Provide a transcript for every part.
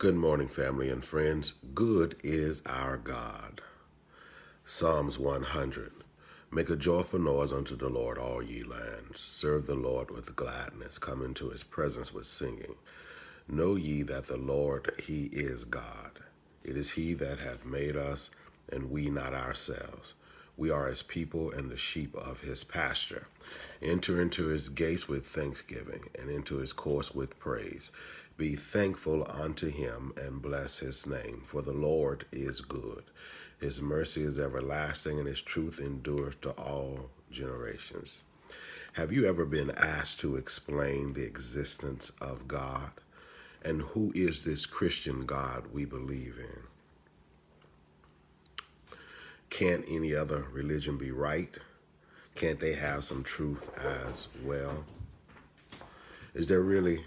Good morning, family and friends. Good is our God. Psalms 100. Make a joyful noise unto the Lord, all ye lands. Serve the Lord with gladness. Come into his presence with singing. Know ye that the Lord, he is God. It is he that hath made us, and we not ourselves. We are his people and the sheep of his pasture. Enter into his gates with thanksgiving, and into his courts with praise. Be thankful unto him, and bless his name. For the Lord is good. His mercy is everlasting, and his truth endureth to all generations. Have you ever been asked to explain the existence of God? And who is this Christian God we believe in? Can't any other religion be right? Can't they have some truth as well? Is there really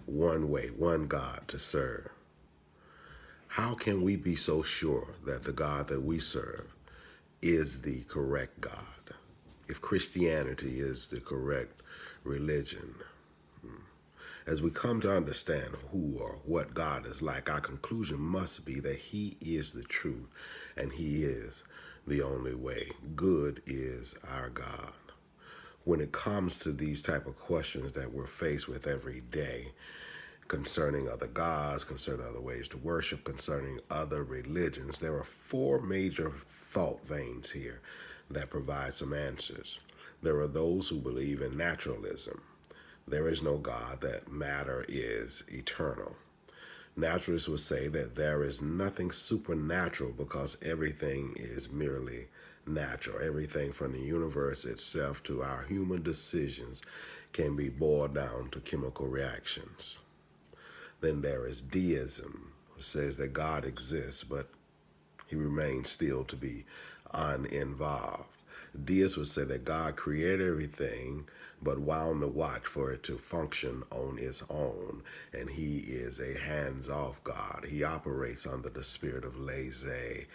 one way, one God to serve? How can we be so sure that the God that we serve is the correct God? If Christianity is the correct religion, as we come to understand who or what God is like, our conclusion must be that he is the truth and he is the only way. Good is our God. When it comes to these type of questions that we're faced with every day concerning other gods, concerning other ways to worship, concerning other religions, there are four major thought veins here that provide some answers. There are those who believe in naturalism. There is no God, that matter is eternal. Naturalists would say that there is nothing supernatural because everything is merely natural. Everything from the universe itself to our human decisions can be boiled down to chemical reactions. Then there is deism, which says that God exists, but he remains still to be uninvolved. Deists would say that God created everything, but while on the watch for it to function on its own, and he is a hands-off God. He operates under the spirit of laissez-faire.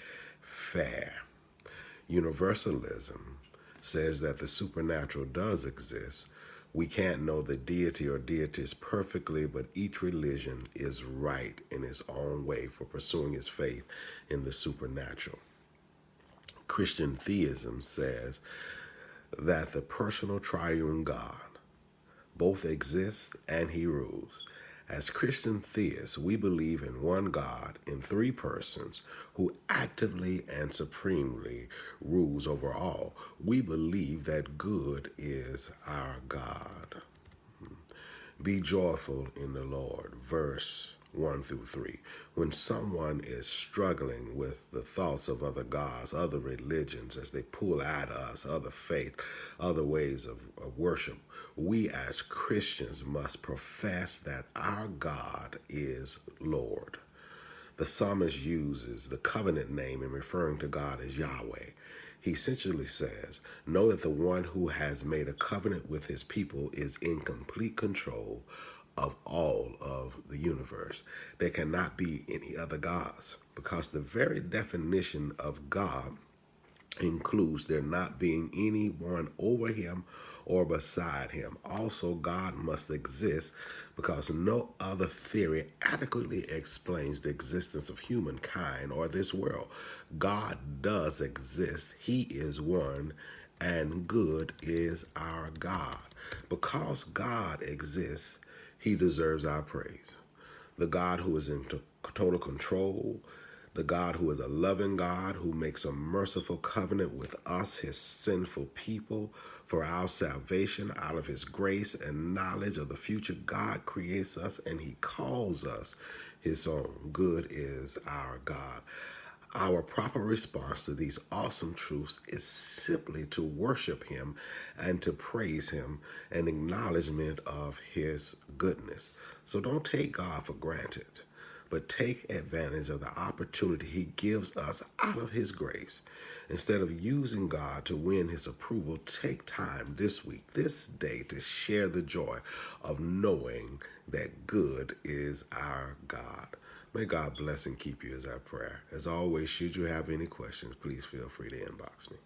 Universalism says that the supernatural does exist. We can't know the deity or deities perfectly, but each religion is right in its own way for pursuing its faith in the supernatural. Christian theism says that the personal triune God both exists and he rules. As Christian theists, we believe in one God in three persons who actively and supremely rules over all. We believe that good is our God. Be joyful in the Lord, verse 1 through 3. When someone is struggling with the thoughts of other gods, other religions, as they pull at us, other faith, other ways of worship, we as Christians must profess that our God is Lord. The psalmist uses the covenant name in referring to God as Yahweh. He essentially says, know that the one who has made a covenant with his people is in complete control of all of the universe. There cannot be any other gods because the very definition of God includes there not being anyone over him or beside him. Also, God must exist because no other theory adequately explains the existence of humankind or this world. God does exist. He is one, and good is our God. Because God exists, he deserves our praise. The God who is in total control, the God who is a loving God, who makes a merciful covenant with us, his sinful people, for our salvation out of his grace and knowledge of the future. God creates us and he calls us his own. Good is our God. Our proper response to these awesome truths is simply to worship him and to praise him, an acknowledgement of his goodness. So don't take God for granted, but take advantage of the opportunity he gives us out of his grace. Instead of using God to win his approval, take time this week, this day, to share the joy of knowing that good is our God. May God bless and keep you is our prayer. As always, should you have any questions, please feel free to inbox me.